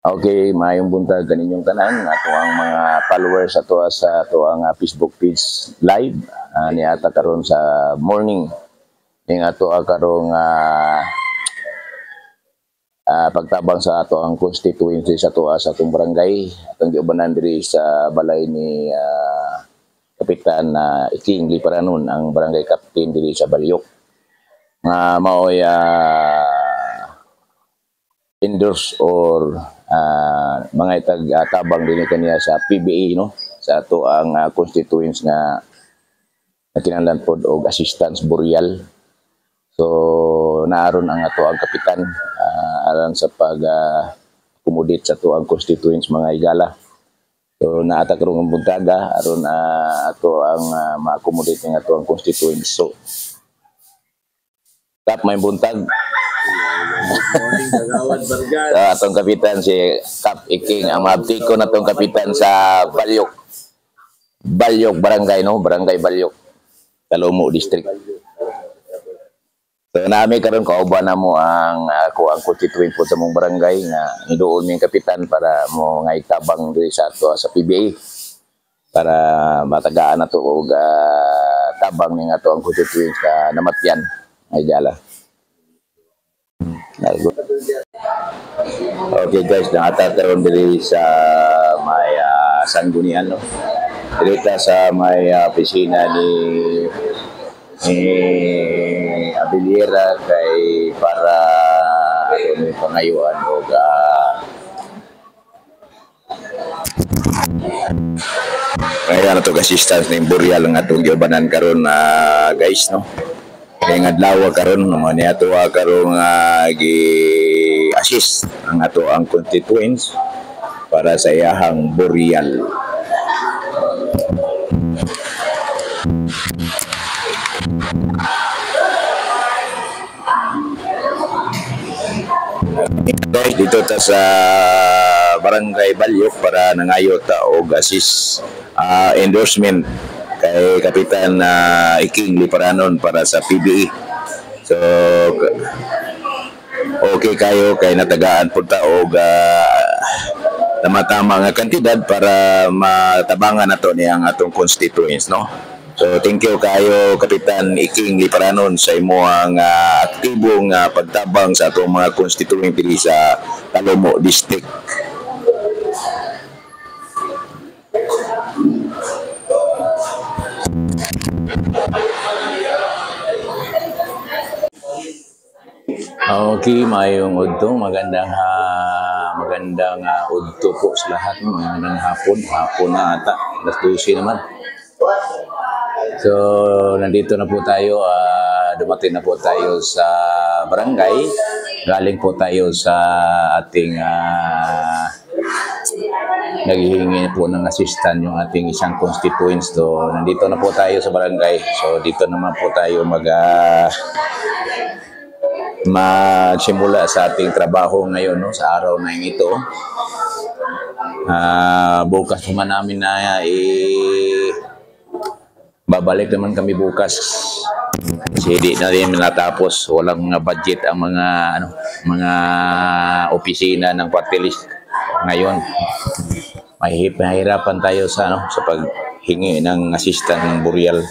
Okay, maayong buntag kaninyong tanan ato ang mga followers ato sa ato ang Facebook page live niata karon sa morning ning ato karong pagtabang sa ato ang constituency sa ato sa atong barangay atong giubanan diri sa balay ni Kapitan Iking Liparanon ang barangay captain diri sa Balyok nga maoy endorse or mga tabang din kaniya sa PBA no sa ato ang constituents nga kinahanglan pod og assistance burial. So naaron ang ato ang kapitan aron sa pag accommodate sa ato ang constituents mga igala. So naata karong buntaga aron ato ang ma-accommodate ng ato ang constituents. So tap may buntag. Morning, Kagawad Bargas. Atong kapitan si Kap Iking ang maabtiko na tong kapitan sa Balyok. Balyok barangay no, barangay Balyok. Talomo district. So nami karon kauban namo ang ako ang constituent po sa mong barangay nga niduol mi kapitan para mo nga itabang diri sa ato sa PBA para matagaan nato og tabang ning ato ang constituent sa namatyan ay dala. Okay guys, nakatataon diri sa may Sanggunian no. Diri sa may opisina ni Abiliera kay para may pangayuan og kaya na to assistance ning burial ang atong giubanan karon guys no. Kaya nga adlaw karon mo ni ato karong gi-assist ang ato ang constituents para sa iyahang burial. Dito ta sa barangay Balyok para nangayo ta og assist endorsement kay Kapitan Iking Liparanon para sa PBA. So okay kayo kay natagaan pud ta og tama-tama nga kantidad para matabangan nato ni ang atong constituents no. So thank you kayo Kapitan Iking Liparanon sa imong aktibong pagtabang sa atong mga constituent diri sa Talomo district. Okay, mayong udto, magandang udto po sa lahat, magandang hapon na ata, alas 12 naman. So, nandito na po tayo, dumating na po tayo sa barangay, galing po tayo sa ating naghihingi po ng assistant yung ating isang constituents. So, nandito na po tayo sa barangay, so dito naman po tayo magsimula sa ating trabaho ngayon no, sa araw na ito. Bukas naman namin na babalik naman kami bukas. Kasi hindi na rin natapos, walang budget ang mga opisina ng party list ngayon. Mahirapan tayo sa paghingi ng assistant ng burial.